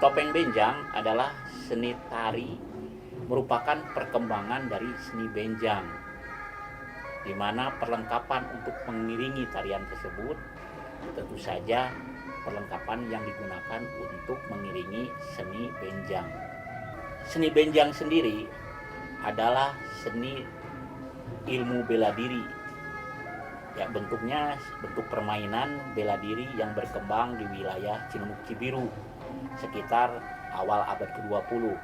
Topeng Benjang adalah seni tari, merupakan perkembangan dari seni benjang, di mana perlengkapan untuk mengiringi tarian tersebut tentu saja perlengkapan yang digunakan untuk mengiringi seni benjang. Seni benjang sendiri adalah seni ilmu bela diri. Ya, bentuknya bentuk permainan bela diri yang berkembang di wilayah Cinunuk Cibiru sekitar awal abad ke-20.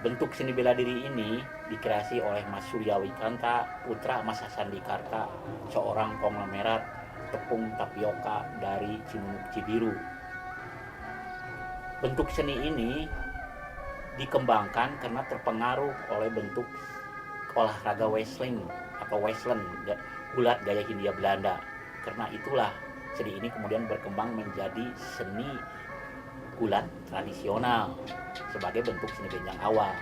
Bentuk seni bela diri ini dikreasi oleh Mas Surya Wikanta, putra Mas Hasan Dikarta, seorang konglomerat tepung tapioka dari Cinunuk Cibiru. Bentuk seni ini dikembangkan karena terpengaruh oleh bentuk olahraga wrestling atau western, gulat gaya Hindia Belanda. Karena itulah seni ini kemudian berkembang menjadi seni gulat tradisional sebagai bentuk seni benjang awal.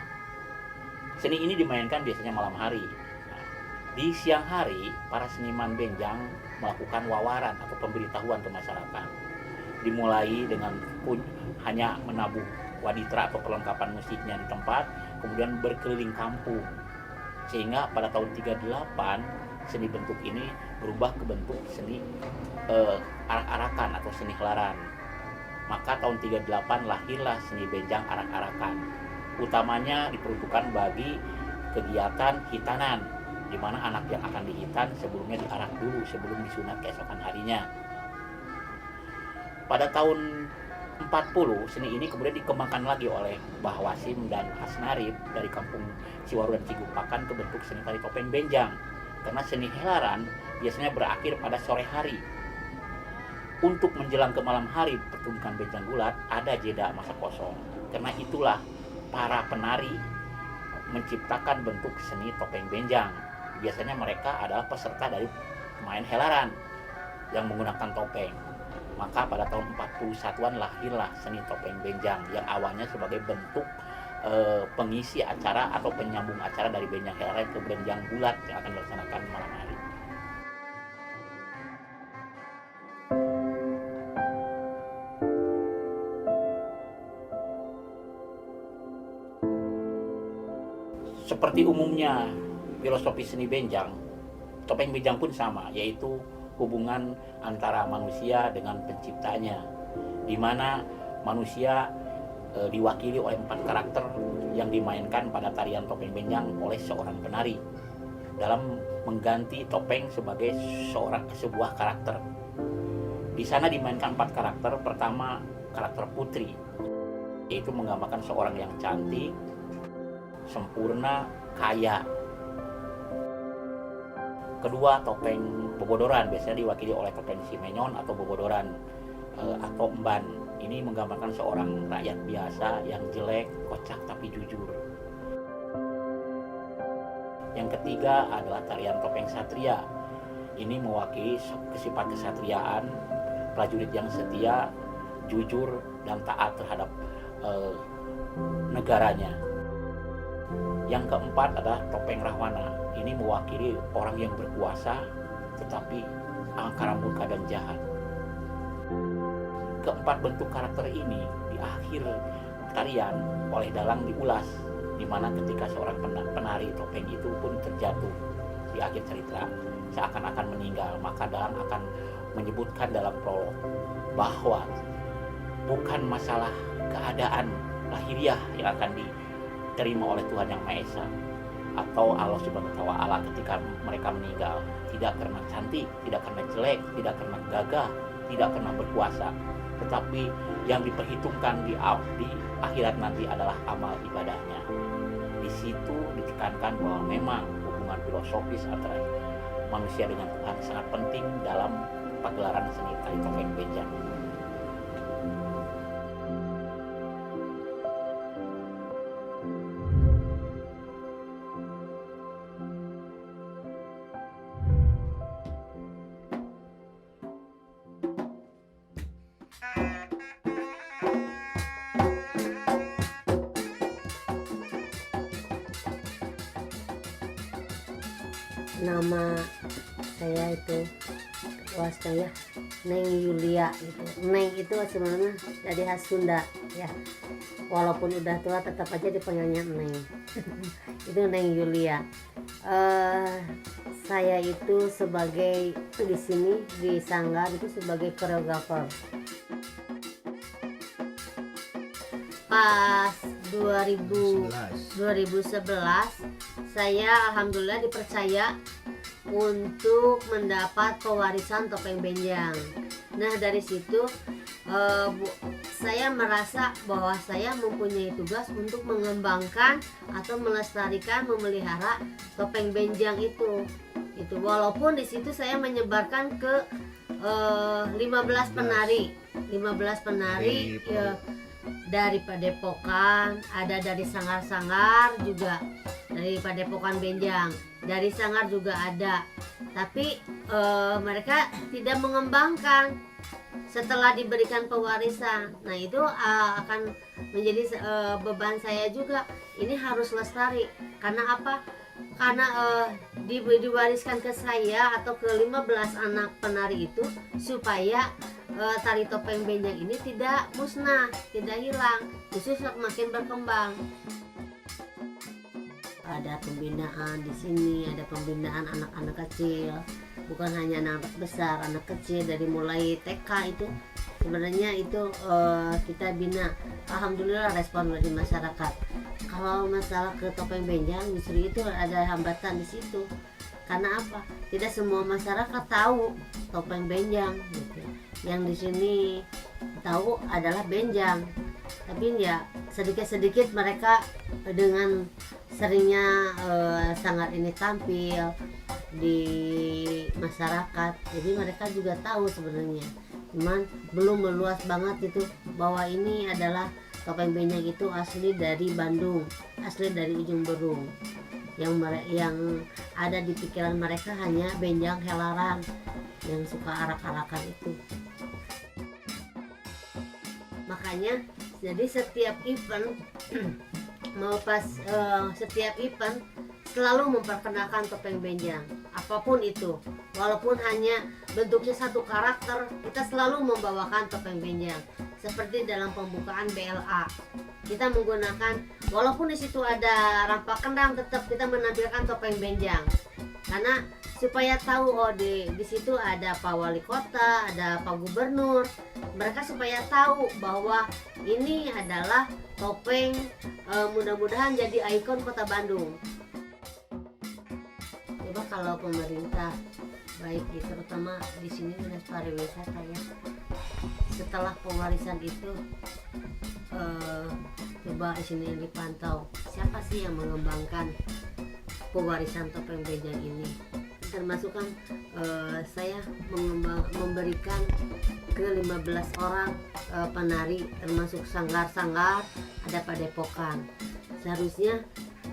Seni ini dimainkan biasanya malam hari. Nah, di siang hari, para seniman benjang melakukan wawaran atau pemberitahuan ke masyarakat. Dimulai dengan hanya menabuh waditra atau perlengkapan musiknya di tempat, kemudian berkeliling kampung. Sehingga pada tahun 38 seni bentuk ini berubah ke bentuk seni arak-arakan atau seni helaran. Maka tahun 38 lahirlah seni benjang arak-arakan. Utamanya diperuntukkan bagi kegiatan hitanan, di mana anak yang akan dihitan sebelumnya diarak dulu sebelum disunat keesokan harinya. Pada tahun 40 seni ini kemudian dikembangkan lagi oleh Mbah Wasim dan Asnarib dari kampung Ciwaru dan Cigupakan ke bentuk seni tari topeng benjang. Karena seni helaran biasanya berakhir pada sore hari. Untuk menjelang ke malam hari pertunjukan benjang gulat ada jeda masa kosong. Karena itulah para penari menciptakan bentuk seni topeng benjang. Biasanya mereka adalah peserta dari pemain helaran yang menggunakan topeng. Maka pada tahun 41-an lahirlah seni topeng benjang yang awalnya sebagai bentuk pengisi acara atau penyambung acara dari benjang helaran ke benjang gulat yang akan dilaksanakan malam hari. Seperti umumnya filosofi seni benjang, topeng benjang pun sama, yaitu hubungan antara manusia dengan penciptanya, di mana manusia diwakili oleh 4 karakter yang dimainkan pada tarian topeng benjang oleh seorang penari dalam mengganti topeng sebagai sebuah karakter. Di sana dimainkan 4 karakter. Pertama, karakter putri, yaitu menggambarkan seorang yang cantik, sempurna, kaya. Kedua, topeng bobodoran, biasanya diwakili oleh topeng simenyon atau bobodoran atau emban. Ini menggambarkan seorang rakyat biasa yang jelek, kocak tapi jujur. Yang ketiga adalah tarian topeng satria. Ini mewakili sifat kesatriaan, prajurit yang setia, jujur, dan taat terhadap negaranya. Yang keempat adalah topeng rahwana. Ini mewakili orang yang berkuasa tetapi angkara murka dan jahat. Keempat bentuk karakter ini di akhir tarian oleh dalang diulas, di mana ketika seorang penari topeng itu pun terjatuh di akhir cerita seakan-akan meninggal, maka dalang akan menyebutkan dalam prolog bahwa bukan masalah keadaan lahiriah yang akan diterima oleh Tuhan Yang Maha Esa atau Allah Subhanahu wa Ta'ala ketika mereka meninggal, tidak karena cantik, tidak karena jelek, tidak karena gagah, tidak karena berkuasa, tetapi yang diperhitungkan di akhirat nanti adalah amal ibadahnya. Di situ ditekankan bahwa memang hubungan filosofis antara manusia dengan Tuhan sangat penting dalam pagelaran seni tari topeng benjang. Nama saya itu luasnya ya Neng Yulia gitu. Neng itu sebenarnya dari khas Sunda. ya. Walaupun udah tua tetap aja dipanggilnya Neng. Itu Neng Yulia. Saya itu sebagai di sini di Sanggar itu sebagai koreografer. Pas 2011 saya alhamdulillah dipercaya untuk mendapat pewarisan topeng benjang. Nah dari situ saya merasa bahwa saya mempunyai tugas untuk mengembangkan atau melestarikan, memelihara topeng benjang itu. Walaupun di situ saya menyebarkan ke 15 penari ya, dari Padepokan, ada dari Sanggar-Sanggar juga, dari Padepokan Benjang, dari Sanggar juga ada. Tapi mereka tidak mengembangkan setelah diberikan pewarisan. Nah itu akan menjadi beban saya juga. Ini harus lestari. Karena apa? Karena diwariskan ke saya atau ke 15 anak penari itu supaya tari topeng benjang ini tidak musnah, tidak hilang, justru semakin berkembang. Ada pembinaan di sini, ada pembinaan anak-anak kecil, bukan hanya anak besar, anak kecil dari mulai TK itu sebenarnya itu kita bina. Alhamdulillah respon dari masyarakat. Kalau masalah ke topeng benjang justru itu ada hambatan di situ. Karena apa? Tidak semua masyarakat tahu topeng benjang gitu. Yang di sini tahu adalah benjang, tapi ya sedikit-sedikit mereka dengan seringnya Sanggar ini tampil di masyarakat, jadi mereka juga tahu sebenarnya, cuman belum meluas banget itu bahwa ini adalah topeng benjang itu asli dari Bandung, asli dari Ujung Berung. Yang ada di pikiran mereka hanya benjang helaran yang suka arak-arakan itu. Makanya jadi setiap event setiap event selalu memperkenalkan topeng benjang, apapun itu, walaupun hanya bentuknya satu karakter, kita selalu membawakan topeng benjang. Seperti dalam pembukaan BLA, kita menggunakan, walaupun di situ ada rampak kendang, tetap kita menampilkan topeng benjang, karena supaya tahu di situ ada Pak Wali Kota, ada Pak Gubernur, mereka supaya tahu bahwa ini adalah topeng, mudah-mudahan jadi ikon Kota Bandung. Coba kalau pemerintah baik terutama di sini dinas pariwisata ya, setelah pewarisan itu coba di sini dipantau siapa sih yang mengembangkan pewarisan topeng benjang ini. Termasuk kan saya memberikan ke 15 orang penari, termasuk sanggar-sanggar, ada Padepokan. Seharusnya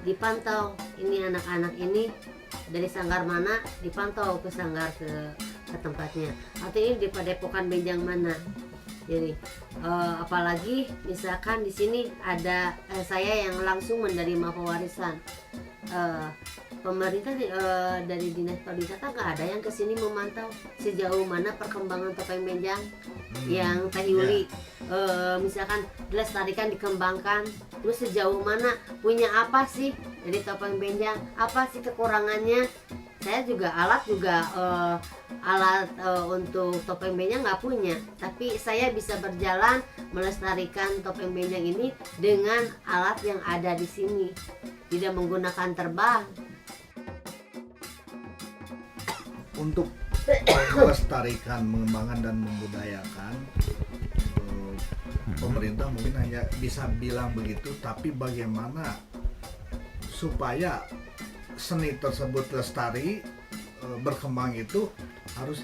dipantau ini anak-anak ini dari sanggar mana, dipantau ke sanggar ke tempatnya, atau ini di Padepokan benjang mana. Jadi apalagi misalkan di sini ada saya yang langsung menerima pewarisan, pemerintah dari dinas pariwisata nggak ada yang kesini memantau sejauh mana perkembangan topeng benjang yang Teh Yuli misalkan dilestarikan, dikembangkan, terus sejauh mana, punya apa sih dari topeng benjang, apa sih kekurangannya. Saya juga alat untuk topeng benjang nggak punya, tapi saya bisa berjalan melestarikan topeng benjang ini dengan alat yang ada di sini, tidak menggunakan terbang. Untuk melestarikan, mengembangkan dan membudayakan, pemerintah mungkin hanya bisa bilang begitu, tapi bagaimana supaya seni tersebut lestari, berkembang, itu harus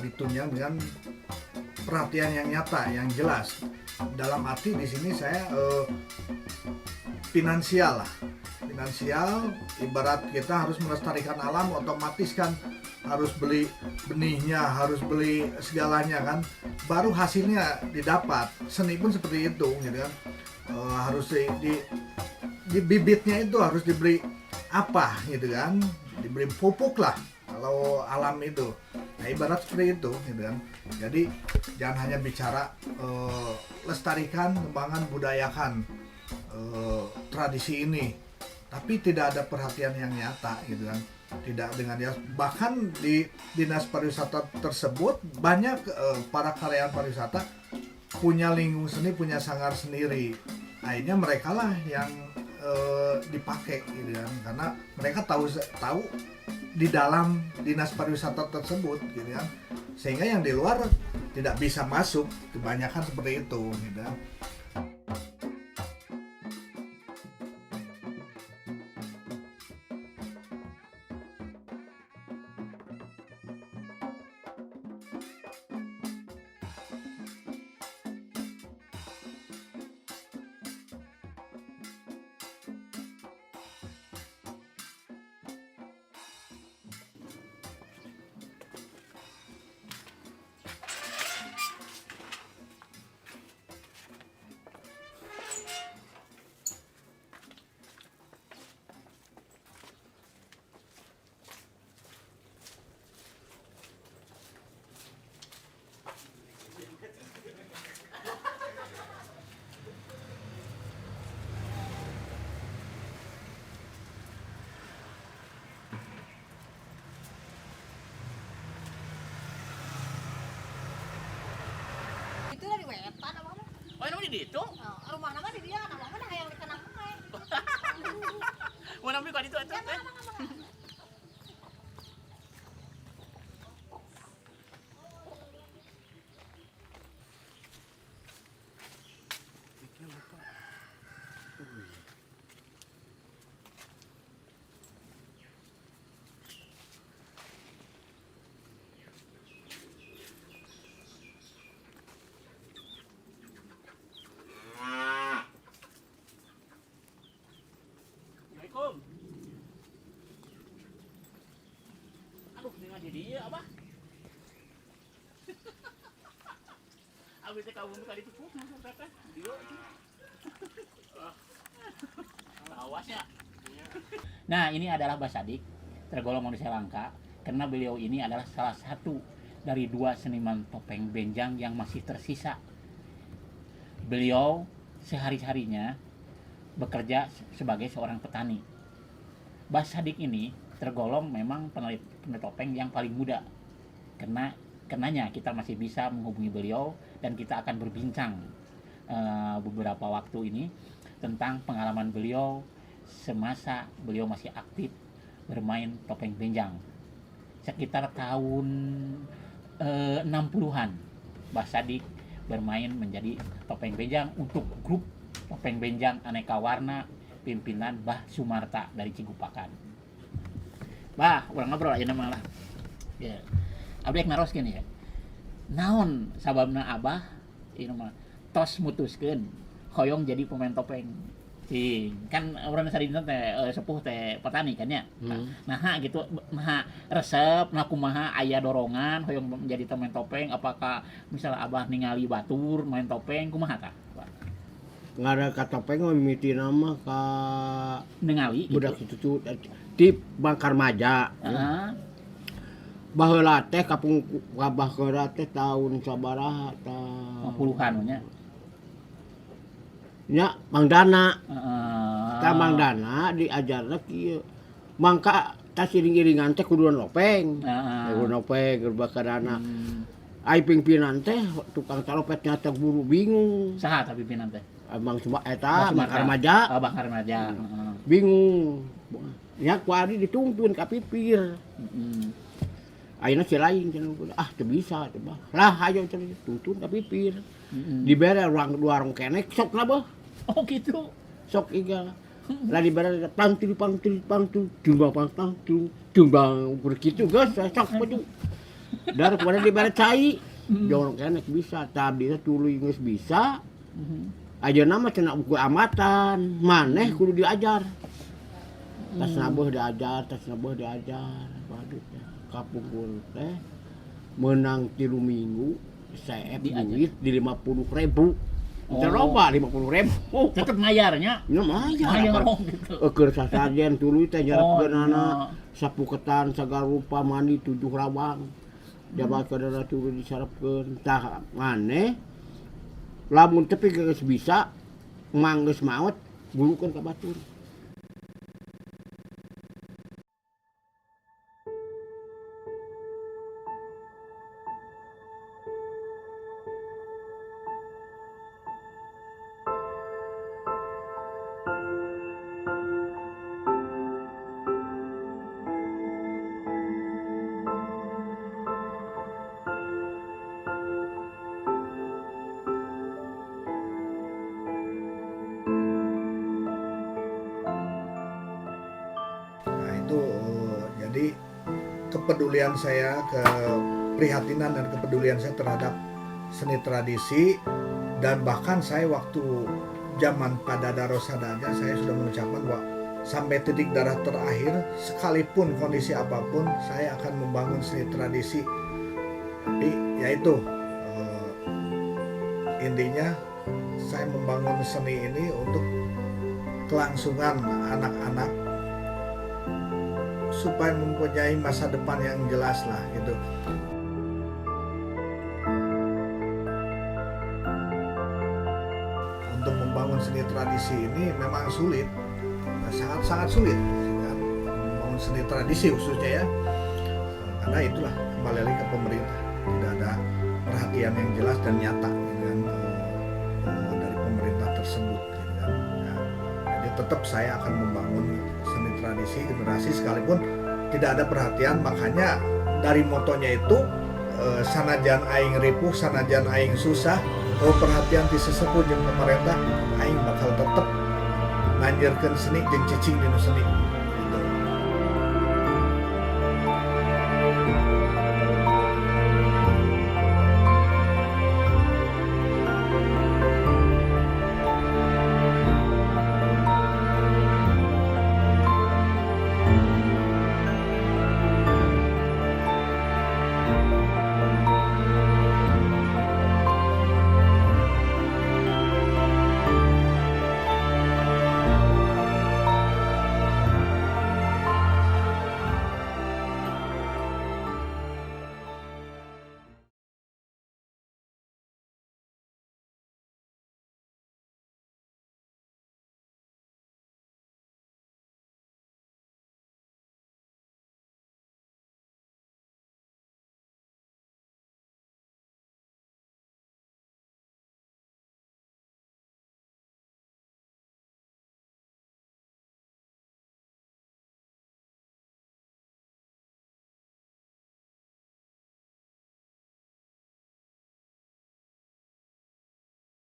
ditunjang dengan perhatian yang nyata, yang jelas. Dalam arti di sini saya finansial lah, finansial. Ibarat kita harus melestarikan alam, otomatis kan harus beli benihnya, harus beli segalanya kan, baru hasilnya didapat. Seni pun seperti itu gitu kan, harus di bibitnya itu harus diberi apa gitu kan, diberi pupuk lah kalau alam itu. Nah ibarat seperti itu gitu kan. Jadi jangan hanya bicara lestarikan, kembangkan, budayakan tradisi ini, tapi tidak ada perhatian yang nyata gitu kan. Tidak dengan ya, bahkan di dinas pariwisata tersebut banyak para karyawan pariwisata punya lingkung seni, punya sanggar sendiri. Akhirnya mereka lah yang dipakai gitu kan, karena mereka tahu di dalam dinas pariwisata tersebut gitu kan, sehingga yang di luar tidak bisa masuk, kebanyakan seperti itu gitu kan. Itu dari wetan apa mah? Oh, ini di itu? Rumah nama di dia, nama mana yang dikenal mah. Mau nampi kok itu atuh teh? Assalamualaikum. Aduh, dengan dia apa? Abis teh kamu buka itu pun masuk teteh. Dia itu. Awasnya. Nah, ini adalah Basadik, tergolong manusia langka karena beliau ini adalah salah satu dari 2 seniman topeng benjang yang masih tersisa. Beliau sehari-harinya bekerja sebagai seorang petani. Basadik ini tergolong memang penelit topeng yang paling muda. Karenanya kita masih bisa menghubungi beliau dan kita akan berbincang beberapa waktu ini tentang pengalaman beliau semasa beliau masih aktif bermain topeng benjang. Sekitar tahun 60-an Basadik bermain menjadi topeng benjang untuk grup topeng benjang aneka warna pimpinan Bah Sumarta dari Cigupakan. Bah, urang ngobrol aja nama lah. Ya. Abdi naroskeun ya. Naon sababna Abah ieu mah tos mutuskeun hoyong jadi pemain topeng. Kan urang sadina teh sepuh teh petani kan ya. Nah, gitu nah resep nah kumaha aya dorongan hoyong menjadi pemain topeng, apakah misalnya Abah ningali batur main topeng kumaha tah? Ngada ka topeng mimiti nama ka Ningali budak itu di Bangkar Maja. Baheula teh kapung Bangkar teh tahun sabaraha tah 50-an nya. Nya Mang Dana. Ka Mang Dana diajarna kieu. Mangka tas iring-iringan teh kudu nopeng. Kudu nopeng gerbakarana. Ai pimpinan teh tukang calopetnya teh buru bingung. Saha tapi pimpinan teh? Emang cuma eta Bangkar Maja. Oh, Bangkar Maja. Bingung. Nya kuari dituntun ka pipir. Ayeuna si lain cenah teu bisa coba. Lah ayo cenah tuntun ka pipir. Dibere warung kenek sok na beuh. Oh gitu. Sok iga. Lah dibere pangtil jumbang berkitu geus sok maju. Daripada dibere cai. Jorong kenek bisa, tapi dia tuluy geus bisa. Ajeuna mah cenah buku amatan, maneh kudu diajar. Tas nabuh diajar. Waduh kapungkur teh menang 3 minggu saya duit di 50.000. Coba 50.000. Tetep ngayarnya. Ya mayar. Gitu. Keur sasajen tuluy teh nyaretkeunana sapuketan sagala rupa mandi 7 rawang. jabat kadana turun disarapkeun tah maneh lamun tepi geus bisa manggeus maot bulukeun ka batur. Nah itu jadi kepedulian saya, keprihatinan dan kepedulian saya terhadap seni tradisi, dan bahkan saya waktu zaman pada Darosada aja saya sudah mengucapkan bahwa sampai titik darah terakhir sekalipun kondisi apapun saya akan membangun seni tradisi. Tapi yaitu intinya saya membangun seni ini untuk kelangsungan anak-anak supaya mempunyai masa depan yang jelas lah gitu. Untuk membangun seni tradisi ini memang sulit, sangat-sangat sulit kan? Membangun seni tradisi khususnya ya, karena itulah kembali lagi ke pemerintah, tidak ada perhatian yang jelas dan nyata gitu kan, dari pemerintah tersebut gitu kan. Nah, jadi tetap saya akan membangun seni tradisi generasi sekalipun tidak ada perhatian. Makanya dari motonya itu sanajan aing ripuh, sanajan aing susah, perhatian ti sesepuh jeung pemerintah, aing bakal tetep nganjerkeun seni jeung cicing dina seni.